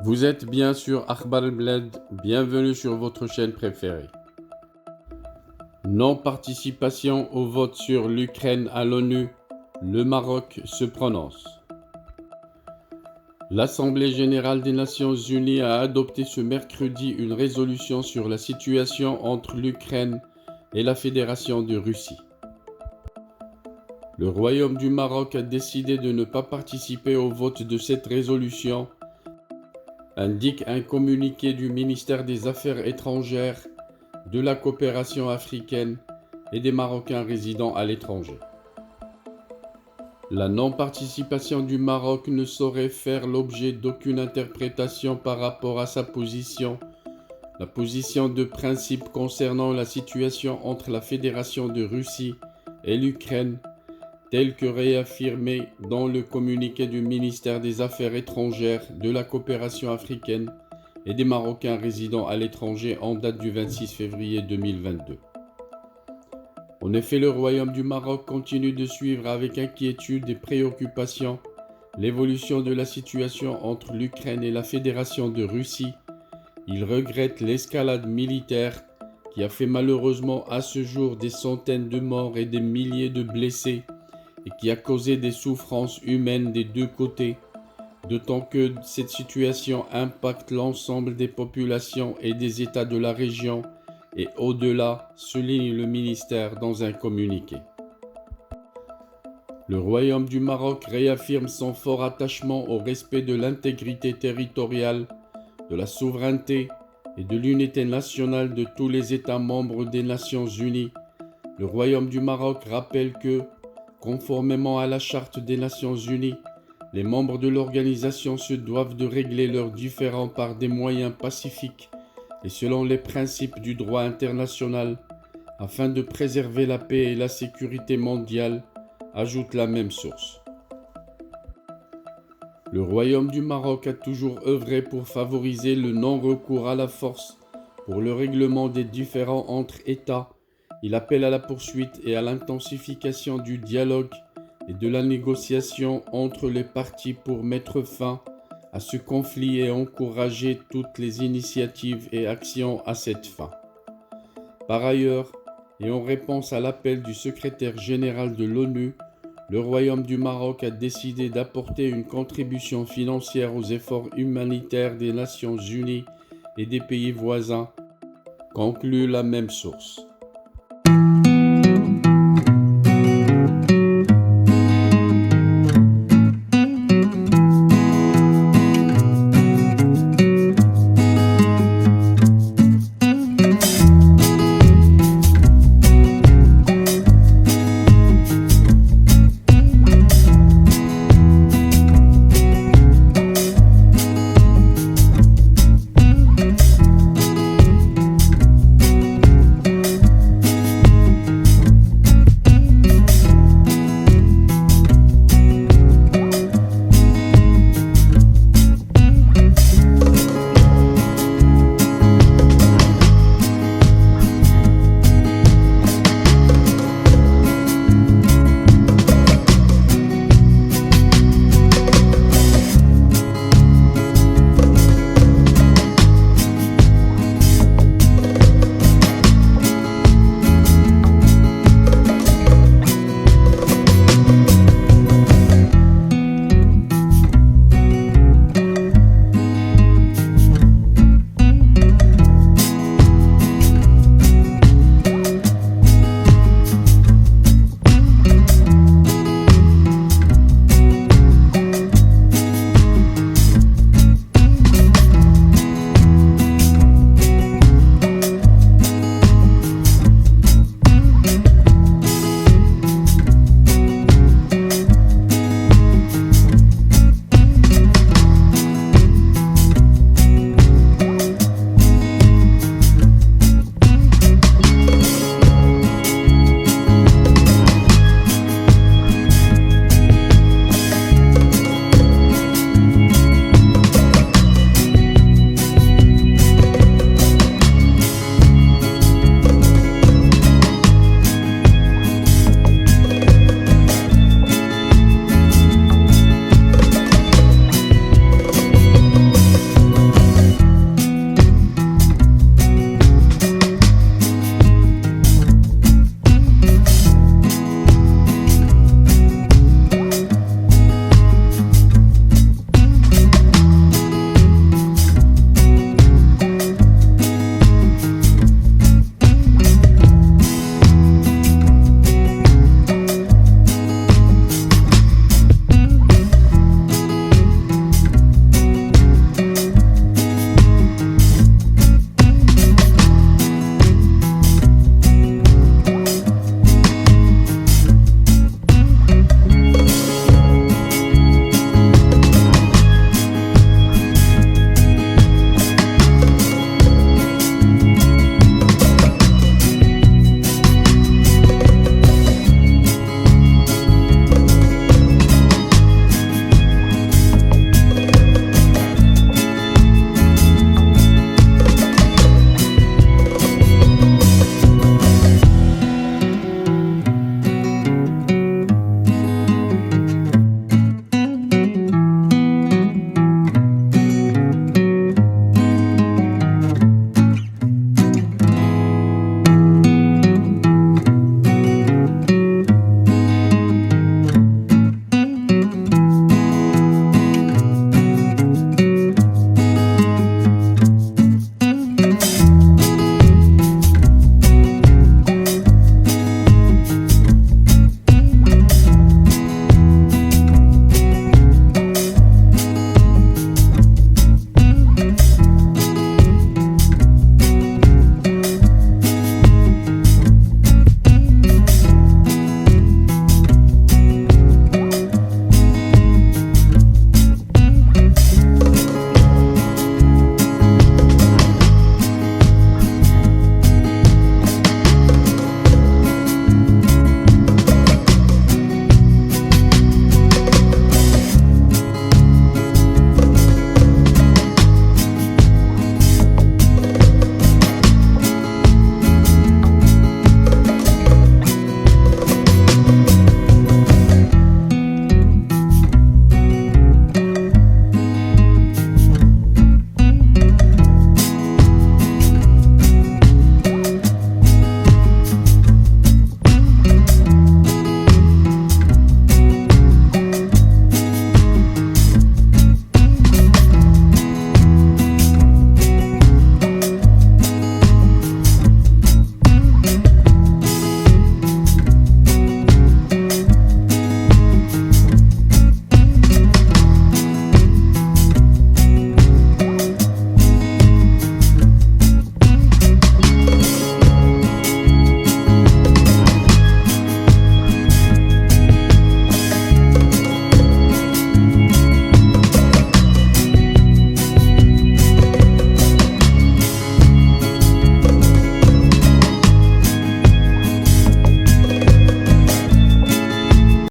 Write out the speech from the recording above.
Vous êtes bien sur Akhbar al-Bled, bienvenue sur votre chaîne préférée. Non-participation au vote sur l'Ukraine à l'ONU, le Maroc se prononce. L'Assemblée générale des Nations unies a adopté ce mercredi une résolution sur la situation entre l'Ukraine et la Fédération de Russie. Le Royaume du Maroc a décidé de ne pas participer au vote de cette résolution, indique un communiqué du ministère des Affaires étrangères, de la coopération africaine et des Marocains résidant à l'étranger. La non-participation du Maroc ne saurait faire l'objet d'aucune interprétation par rapport à sa position, la position de principe concernant la situation entre la Fédération de Russie et l'Ukraine, telle que réaffirmée dans le communiqué du ministère des Affaires étrangères, de la coopération africaine et des Marocains résidant à l'étranger en date du 26 février 2022. En effet, le Royaume du Maroc continue de suivre avec inquiétude et préoccupation l'évolution de la situation entre l'Ukraine et la Fédération de Russie. Il regrette l'escalade militaire qui a fait malheureusement à ce jour des centaines de morts et des milliers de blessés et qui a causé des souffrances humaines des deux côtés, d'autant que cette situation impacte l'ensemble des populations et des États de la région et au-delà, souligne le ministère dans un communiqué. Le Royaume du Maroc réaffirme son fort attachement au respect de l'intégrité territoriale, de la souveraineté et de l'unité nationale de tous les États membres des Nations Unies. Le Royaume du Maroc rappelle que, conformément à la Charte des Nations Unies, les membres de l'organisation se doivent de régler leurs différends par des moyens pacifiques et selon les principes du droit international, afin de préserver la paix et la sécurité mondiale, ajoute la même source. Le Royaume du Maroc a toujours œuvré pour favoriser le non-recours à la force pour le règlement des différends entre États. Il appelle à la poursuite et à l'intensification du dialogue et de la négociation entre les parties pour mettre fin à ce conflit et encourager toutes les initiatives et actions à cette fin. Par ailleurs, et en réponse à l'appel du secrétaire général de l'ONU, le Royaume du Maroc a décidé d'apporter une contribution financière aux efforts humanitaires des Nations Unies et des pays voisins, conclut la même source.